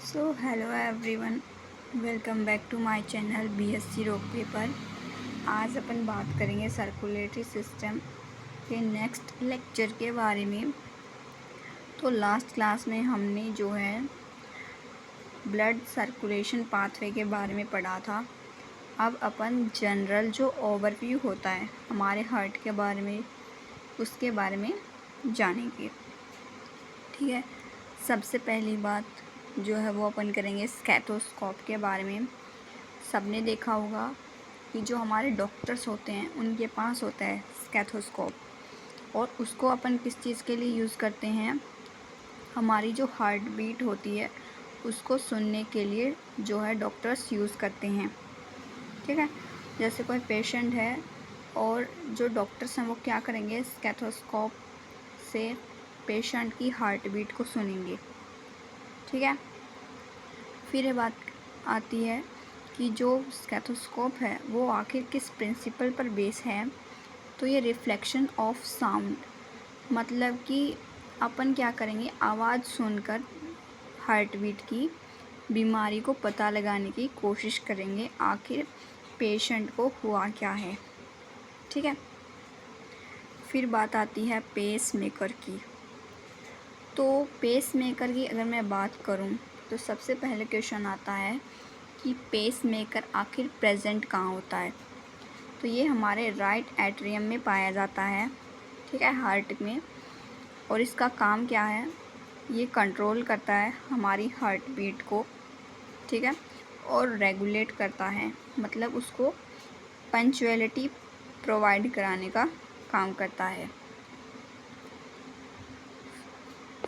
So hello everyone, welcome back to my channel BSc rock paper. आज अपन बात करेंगे सर्कुलेटरी सिस्टम के नेक्स्ट लेक्चर के बारे में। तो लास्ट क्लास में हमने जो है ब्लड सर्कुलेशन पाथवे के बारे में पढ़ा था। अब अपन जनरल जो ओवरव्यू होता है हमारे हार्ट के बारे में, उसके बारे में जानेंगे। ठीक है, सबसे पहली बात जो है वो अपन करेंगे स्टेथोस्कोप के बारे में। सबने देखा होगा कि जो हमारे डॉक्टर्स होते हैं उनके पास होता है स्टेथोस्कोप, और उसको अपन किस चीज़ के लिए यूज़ करते हैं, हमारी जो हार्ट बीट होती है उसको सुनने के लिए जो है डॉक्टर्स यूज़ करते हैं। ठीक है, जैसे कोई पेशेंट है और जो डॉक्टर्स हैं वो क्या करेंगे, स्टेथोस्कोप से पेशेंट की हार्ट बीट को सुनेंगे। ठीक है, फिर ये बात आती है कि जो स्टेथोस्कोप है वो आखिर किस प्रिंसिपल पर बेस है। तो ये रिफ्लेक्शन ऑफ साउंड, मतलब कि अपन क्या करेंगे, आवाज़ सुनकर हार्ट बीट की बीमारी को पता लगाने की कोशिश करेंगे, आखिर पेशेंट को हुआ क्या है। ठीक है, फिर बात आती है पेस मेकर की। तो पेस मेकर की अगर मैं बात करूं तो सबसे पहले क्वेश्चन आता है कि पेस मेकर आखिर प्रेजेंट कहाँ होता है। तो ये हमारे राइट एट्रियम में पाया जाता है। ठीक है, हार्ट में। और इसका काम क्या है, ये कंट्रोल करता है हमारी हार्ट बीट को। ठीक है, और रेगुलेट करता है, मतलब उसको पंक्चुअलिटी प्रोवाइड कराने का काम करता है।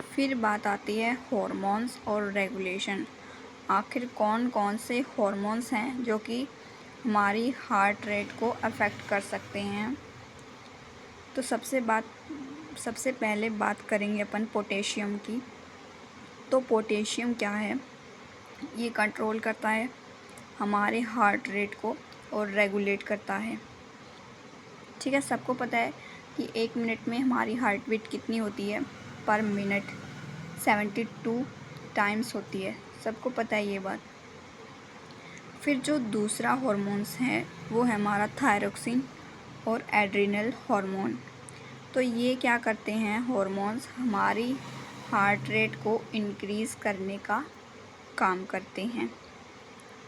फिर बात आती है हॉर्मोन्स और रेगुलेशन। आखिर कौन कौन से हॉर्मोन्स हैं जो कि हमारी हार्ट रेट को अफेक्ट कर सकते हैं। तो सबसे पहले बात करेंगे अपन पोटेशियम की। तो पोटेशियम क्या है, ये कंट्रोल करता है हमारे हार्ट रेट को और रेगुलेट करता है। ठीक है, सबको पता है कि 1 मिनट में हमारी हार्ट बीट कितनी होती है, पर मिनट 72 टाइम्स होती है। सबको पता है ये बात। फिर जो दूसरा हॉर्मोन्स है वो है हमारा थायरोक्सिन और एड्रिनल हार्मोन। तो ये क्या करते हैं, हॉर्मोन्स हमारी हार्ट रेट को इंक्रीज़ करने का काम करते हैं।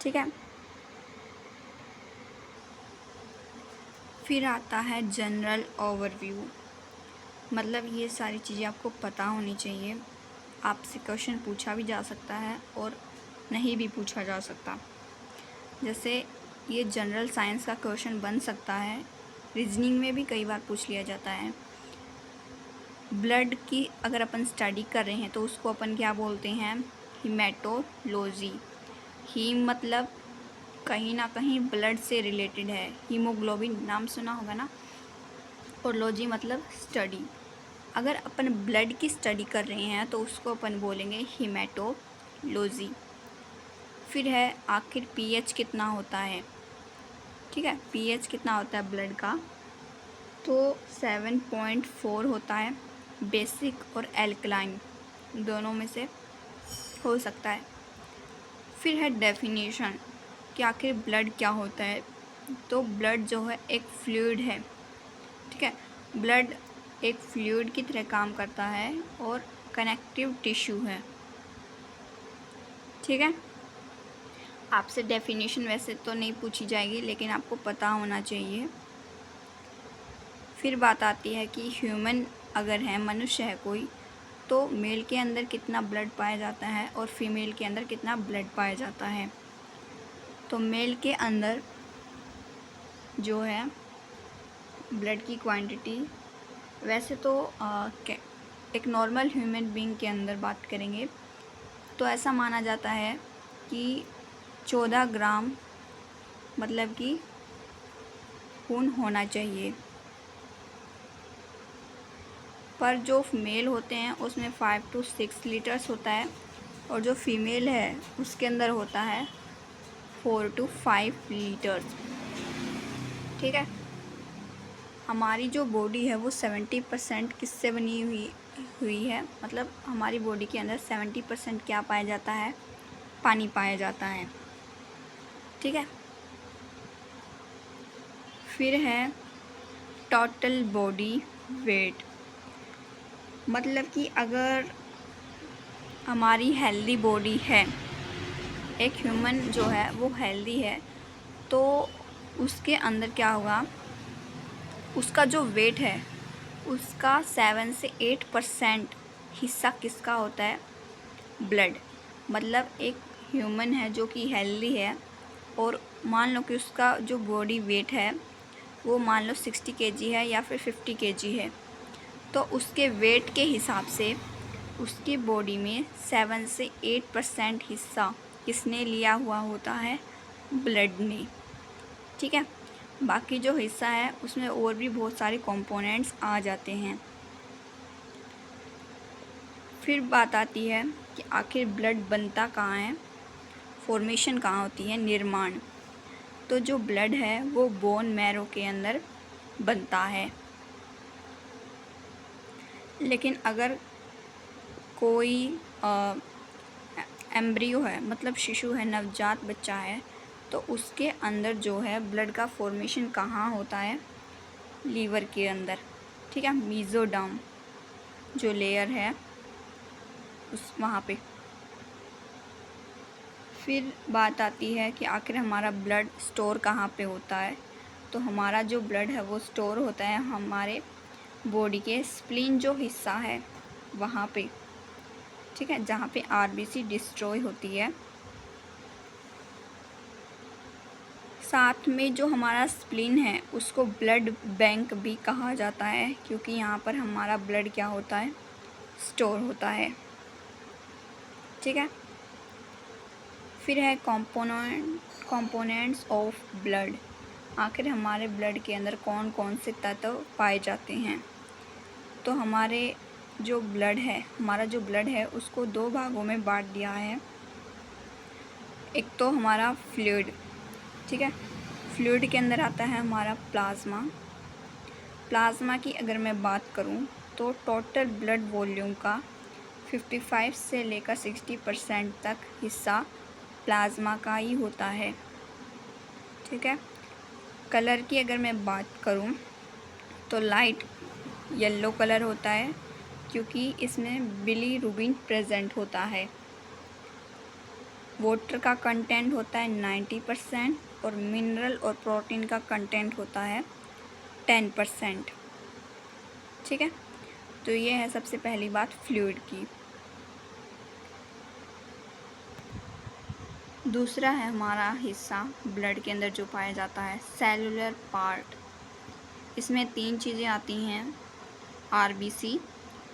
ठीक है, फिर आता है जनरल ओवरव्यू, मतलब ये सारी चीज़ें आपको पता होनी चाहिए। आपसे क्वेश्चन पूछा भी जा सकता है और नहीं भी पूछा जा सकता। जैसे ये जनरल साइंस का क्वेश्चन बन सकता है, रीजनिंग में भी कई बार पूछ लिया जाता है। ब्लड की अगर अपन स्टडी कर रहे हैं तो उसको अपन क्या बोलते हैं, हीमेटोलॉजी। हीम मतलब कहीं ना कहीं ब्लड से रिलेटेड है, हीमोग्लोबिन नाम सुना होगा ना, और लॉजी मतलब स्टडी। अगर अपन ब्लड की स्टडी कर रहे हैं तो उसको अपन बोलेंगे हीमेटोलॉजी। फिर है आखिर पीएच कितना होता है। ठीक है, पीएच कितना होता है ब्लड का, तो 7.4 होता है। बेसिक और एल्कलाइन दोनों में से हो सकता है। फिर है डेफिनेशन कि आखिर ब्लड क्या होता है। तो ब्लड जो है एक फ्लूइड है। ठीक है, ब्लड एक फ्लूइड की तरह काम करता है और कनेक्टिव टिश्यू है। ठीक है, आपसे डेफिनेशन वैसे तो नहीं पूछी जाएगी, लेकिन आपको पता होना चाहिए। फिर बात आती है कि ह्यूमन अगर है, मनुष्य है कोई, तो मेल के अंदर कितना ब्लड पाया जाता है और फीमेल के अंदर कितना ब्लड पाया जाता है। तो मेल के अंदर जो है ब्लड की क्वांटिटी, वैसे तो एक नॉर्मल ह्यूमन बीइंग के अंदर बात करेंगे तो ऐसा माना जाता है कि 14 ग्राम मतलब कि खून होना चाहिए। पर जो मेल होते हैं उसमें 5 to 6 लीटर्स होता है, और जो फीमेल है उसके अंदर होता है 4 to 5 लीटर्स। ठीक है, हमारी जो बॉडी है वो 70% किससे बनी हुई है, मतलब हमारी बॉडी के अंदर 70% क्या पाया जाता है, पानी पाया जाता है। ठीक है। फिर है टोटल बॉडी वेट, मतलब कि अगर हमारी हेल्दी बॉडी है, एक ह्यूमन जो है वो हेल्दी है, तो उसके अंदर क्या होगा, उसका जो वेट है उसका 7 से 8% हिस्सा किसका होता है, ब्लड। मतलब एक ह्यूमन है जो कि हेल्दी है और मान लो कि उसका जो बॉडी वेट है वो मान लो 60 kg है या फिर 50 kg है, तो उसके वेट के हिसाब से उसकी बॉडी में 7 से 8% हिस्सा किसने लिया हुआ होता है, ब्लड ने। ठीक है। बाकी जो हिस्सा है उसमें और भी बहुत सारे कंपोनेंट्स आ जाते हैं। फिर बात आती है कि आखिर ब्लड बनता कहाँ है, फॉर्मेशन कहाँ होती है, निर्माण। तो जो ब्लड है वो बोन मैरो के अंदर बनता है। लेकिन अगर कोई एम्ब्रियो है, मतलब शिशु है, नवजात बच्चा है, तो उसके अंदर जो है ब्लड का फॉर्मेशन कहाँ होता है, लीवर के अंदर। ठीक है, मीजोडर्म जो लेयर है उस वहाँ पे। फिर बात आती है कि आखिर हमारा ब्लड स्टोर कहाँ पे होता है। तो हमारा जो ब्लड है वो स्टोर होता है हमारे बॉडी के स्प्लीन जो हिस्सा है वहाँ पे। ठीक है, जहाँ पे आरबीसी डिस्ट्रॉय होती है। साथ में जो हमारा स्प्लीन है उसको ब्लड बैंक भी कहा जाता है, क्योंकि यहाँ पर हमारा ब्लड क्या होता है, स्टोर होता है। ठीक है। फिर है कंपोनेंट्स ऑफ ब्लड, आखिर हमारे ब्लड के अंदर कौन कौन से तत्व पाए जाते हैं। तो हमारे जो ब्लड है, हमारा जो ब्लड है उसको 2 भागों में बांट दिया है। एक तो हमारा फ्लूइड। ठीक है, फ्लूइड के अंदर आता है हमारा प्लाज्मा। प्लाज्मा की अगर मैं बात करूं तो टोटल ब्लड वॉल्यूम का 55 से लेकर 60% तक हिस्सा प्लाज्मा का ही होता है। ठीक है। कलर की अगर मैं बात करूं तो लाइट येलो कलर होता है, क्योंकि इसमें बिलीरुबिन प्रेजेंट होता है। वाटर का कंटेंट होता है 90% और मिनरल और प्रोटीन का कंटेंट होता है 10%। ठीक है, तो ये है सबसे पहली बात फ्लूइड की। दूसरा है हमारा हिस्सा ब्लड के अंदर जो पाया जाता है, सेलुलर पार्ट। इसमें 3 चीज़ें आती हैं। आरबीसी,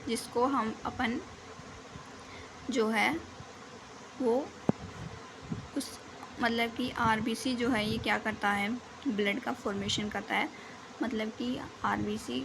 जिसको हम अपन जो है वो उस मतलब कि आरबीसी जो है ये क्या करता है, ब्लड का फॉर्मेशन करता है। मतलब कि आरबीसी